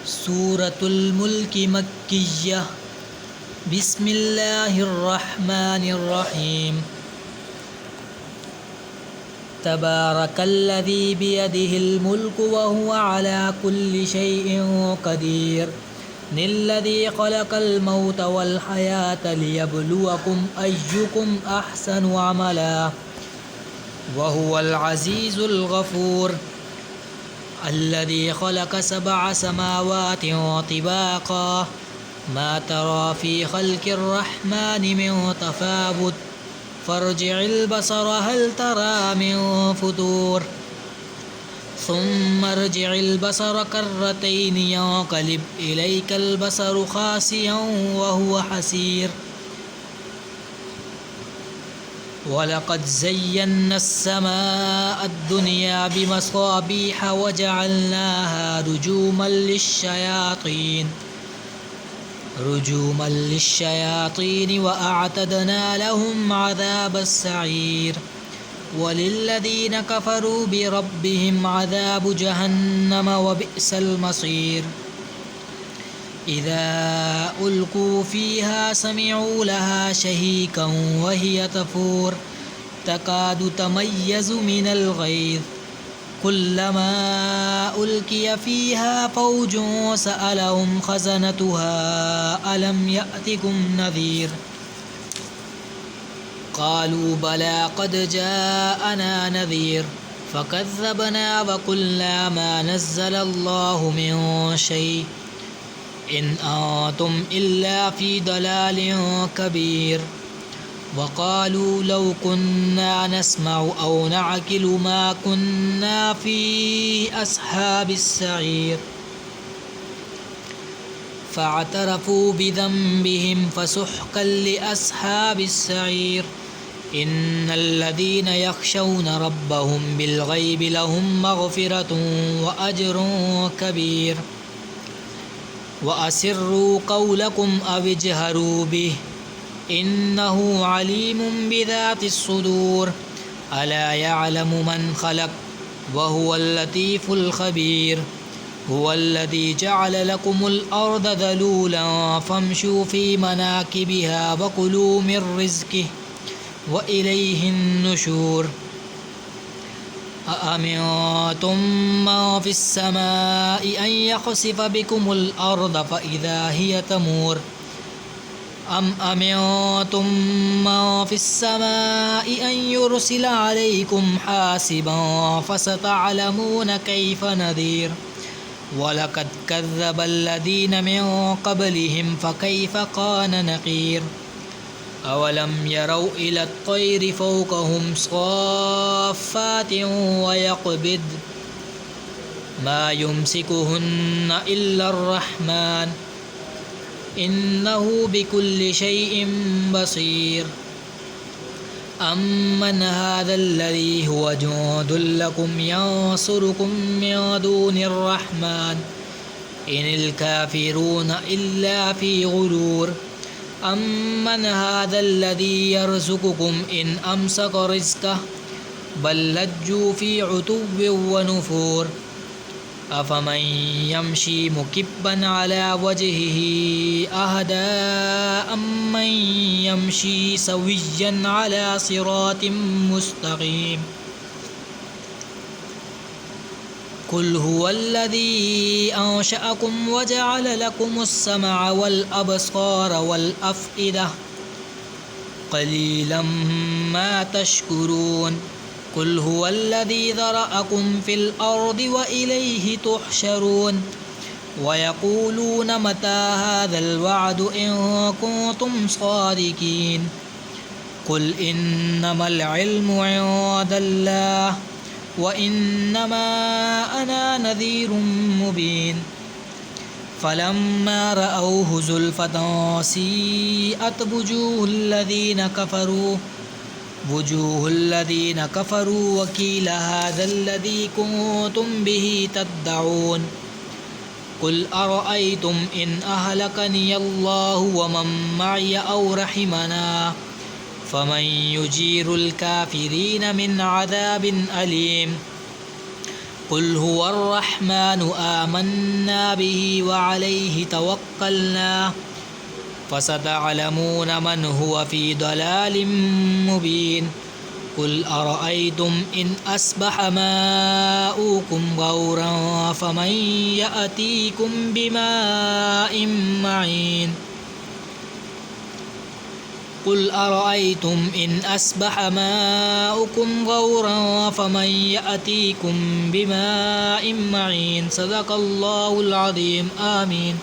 सूरतुल मुल्क मक्किय्यह बिस्मिल्लाहिर्रहमानिर्रहीम तबारकल्लज़ी बियदिहिल मुल्कु व हुवा अला कुल्लि शैइन क़दीर निल्लज़ी ख़लक़ल मौत वल हयात लियब्लुवकुम अय्युकुम अहसनु अमला व हुवल अज़ीज़ुल गफ़ूर अल्लज़ी ख़लक़ सबअ समावातिन तिबाक़ा मा तरा फ़ी ख़ल्क़िर रहमानि मिन तफ़ावुत फ़र्जि'ल बसर हल तरा मिन फ़ुतूर सुम्मा अर्जि'ल बसर कर्रतैन यंक़लिब इलैकल बसरु ख़ासिअन व हुवा हसीर वलक़द ज़य्यन्ना अस्समाअ अद्दुनिया बिमसाबीह वजअलनाहा रुजूमन लिश्शयातीन वअअतदना लहुम अज़ाबस्सईर वलिल्लज़ीन कफ़रू बिरब्बिहिम अज़ाबु जहन्नम वबिअसल मसीर इज़ा उल्क़ू फ़ीहा समिअू लहा शहीक़न वहिय तफ़ूर तकादु तमय्यज़ु मिनल ग़ैज़ कुल्लमा उल्क़िय फ़ीहा फ़ौजुन सअलहुम ख़ज़नतुहा अलम यअतिकुम नज़ीर क़ालू बला क़द जाअना नज़ीर फ़कज़्ज़बना वक़ुल्ना मा नज़्ज़लल्लाहु मिन शै' इन अंतुम इल्ला फ़ी दलालिन कबीर वक़ालू लौ कुन्ना नस्मअु औ नअक़िलु मा कुन्ना फ़ी अस्हाबिस सईर फ़अतरफ़ू बिज़ंबिहिम फ़सुहक़न लिअस्हाबिस सईर इन्नल्लज़ीन यख़शौन रब्बहुम बिलग़ैबि लहुम मग़फ़िरतुन व अज्रुन कबीर वअसिर्रू क़ौलकुम अव इजहरू बिहि इन्नहु अलीमुम बिज़ातिस सुदूर अला यअलमु मन ख़लक़ व हुवल लतीफ़ुल ख़बीर हुवल्लज़ी जअल लकुमुल अर्द ज़लूलन फ़म्शू फ़ी मनाकिबिहा व कुलू मिर रिज़्क़िहि व इलैहिन नुशूर अअमिनतुम मन फ़िस समाइ अन यख़सिफ़ बिकुमुल अर्द फ़इज़ा हिय तमूर अम अमिनतुम मन फ़िस समाइ अन युरसिल अलैकुम हासिबन फ़सतअलमून कैफ़ नज़ीर वलक़द कज़्ज़बल्लज़ीन मिन क़ब्लिहिम फ़कैफ़ कान नक़ीर अवलम यरौ इलत तैरि फ़ौक़हुम साफ़्फ़ातिन व यक़बिद्न मा युमसिकुहुन्न इल्लर रहमान इन्नहु बिकुल्लि शैइन बसीर अम्मन हाज़ल्लज़ी हुवा जुन्दुल लकुम यंसुरुकुम मिन दूनिर रहमान इनिल काफ़िरून इल्ला फ़ी ग़ुरूर अम्मन हाज़ल्लज़ी यर्ज़ुक़ुकुम इन अमसक रिज़्क़ह बल लज्जू फ़ी उतुव्विन व नुफ़ूर अफ़मन यमशी मुकिब्बन अला वजहिही अहदा अम्मन यमशी सविय्यन अला सिरातिम मुस्तक़ीम कुल हुवल्लज़ी अंशअकुम वजअल लकुमुस समअ वल अबसार वल अफ़इदह क़लीलन मा तशकुरून कुल हुवल्लज़ी ज़रअकुम फ़िल अर्दि व इलैहि तुहशरून वयक़ूलून मता हाज़ल वअदु इन कुन्तुम सादिक़ीन कुल इन्नमल इल्मु इंदल्लाह व इन्नमा अना नज़ीरुम मुबीन फ़लम्मा रअवहु ज़ुल्फ़तन सीअत वुजूहुल्लज़ीन कफ़रू वक़ील हाज़ल्लज़ी कुन्तुम बिही तद्दऊन कुल अरअय्तुम इन अहलकनियल्लाहु व मन मअय औ रहिमना फ़मन युजीरुल काफ़िरीन मिन अज़ाबिन अलीम قل هو الرحمن آمنا به وعليه توكلنا فستعلمون من هو في ضلال مبين قل أرأيتم إن أصبح ماؤكم غورا فمن يأتيكم بماء معين قل أرأيتم إن أصبح ماؤكم غورا فمن يأتيكم بماء معين صدق الله العظيم آمين.